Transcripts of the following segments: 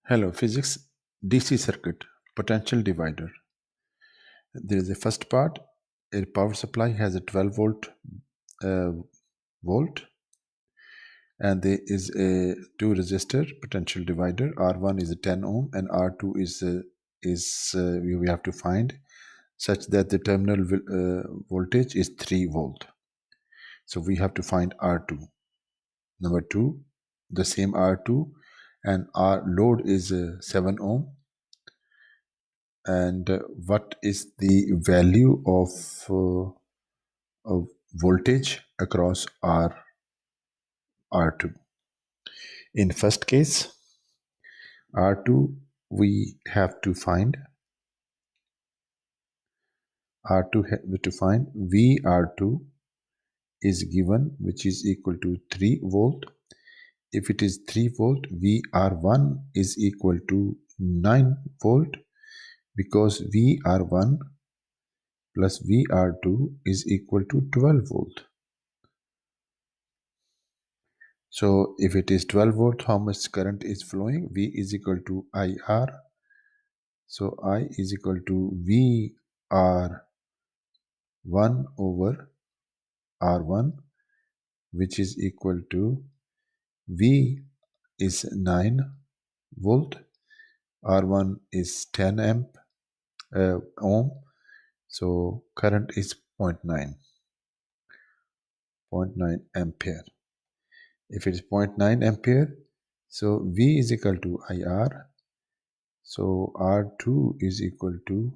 Hello, physics, DC circuit, potential divider. There is a first part. A power supply has a 12 uh, volt, and there is a two resistor potential divider. R1 is a 10 ohm, and R2 is we have to find such that the terminal voltage is 3 volt. So we have to find R2. Number two, the same R2, and our load is 7 ohm. And what is the value of voltage across R2? In first case, R2 we have to find VR2 is given, which is equal to 3 volt. If it is 3 volt, VR1 is equal to 9 volt, because VR1 plus VR2 is equal to 12 volt. So if it is 12 volt, how much current is flowing? V is equal to IR. So I is equal to VR1 over R1, which is equal to V is 9 volt, R1 is 10 ohm. So current is 0.9 ampere. If it is 0.9 ampere, so V is equal to IR. So R2 is equal to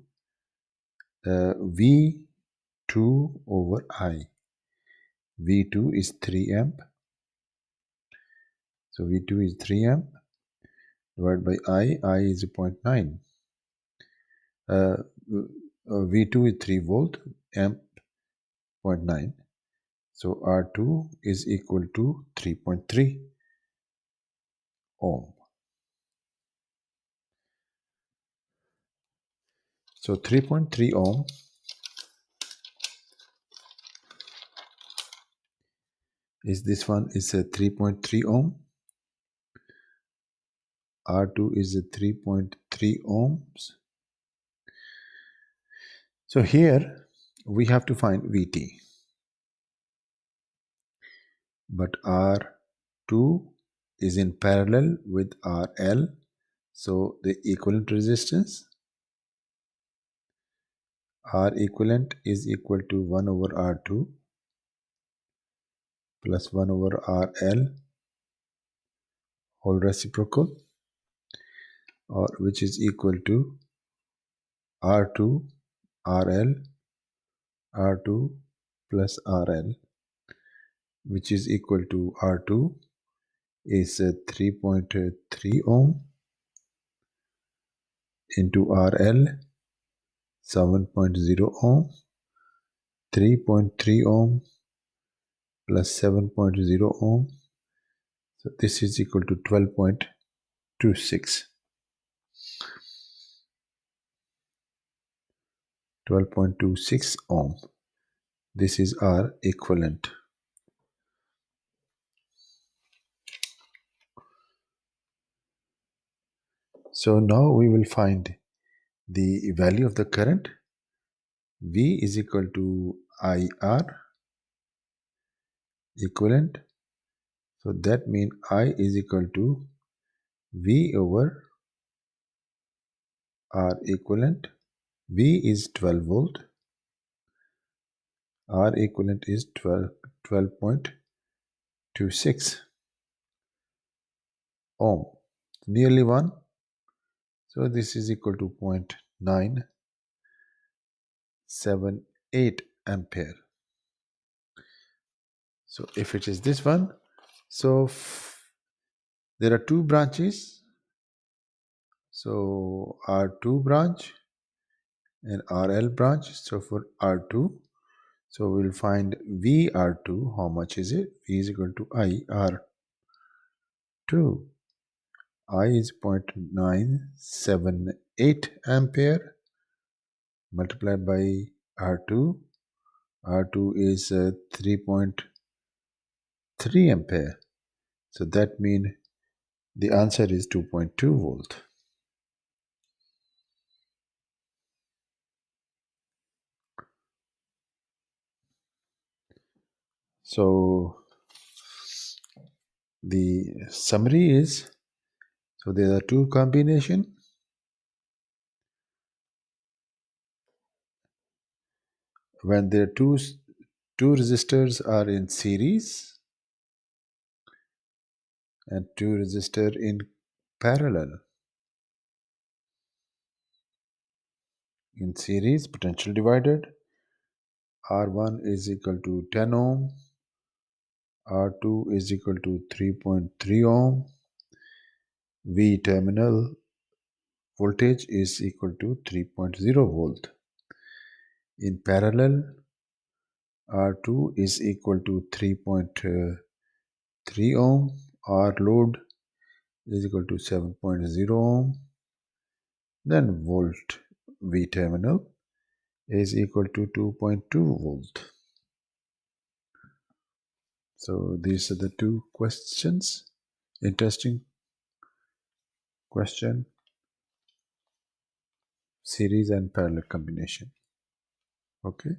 V2 over I. V2 is 3 amp. So V2 is 3 amp divided by I is 0.9. V2 is 3 volt, amp 0.9. So R2 is equal to 3.3 ohm. So 3.3 ohm is this one is a 3.3 ohm. R2 is a 3.3 ohms. So here we have to find Vt, but R2 is in parallel with RL, so the equivalent resistance R equivalent is equal to 1 over R2 plus 1 over RL whole reciprocal, or which is equal to R2 RL R2 plus RL, which is equal to R2 is 3.3 ohm into RL 7.0 ohm. 3.3 ohm plus 7.0 ohm, so this is equal to 12.26 ohm. This is our equivalent. So now we will find the value of the current. V is equal to IR equivalent. So that means I is equal to V over R equivalent. V is 12 volt. R equivalent is 12.26 ohm. Nearly 1. So this is equal to 0.978 ampere. So if it is this one, so there are two branches. So R2 branch and RL branch. So for R2, so we'll find VR2. How much is it? V is equal to IR2. I is 0.978 ampere multiplied by R2. R2 is 3.3 ampere. So that means The answer is 2.2 volt. So the summary is, so there are two combination. When there are two resistors are in series and two resistor in parallel. In series, potential divided, R1 is equal to 10 ohm, R2 is equal to 3.3 ohm, V terminal voltage is equal to 3.0 volt. In parallel, R2 is equal to 3.3 ohm, R load is equal to 7.0 ohm, then volt V terminal is equal to 2.2 volt. So these are the two questions. Interesting question. Series and parallel combination. Okay.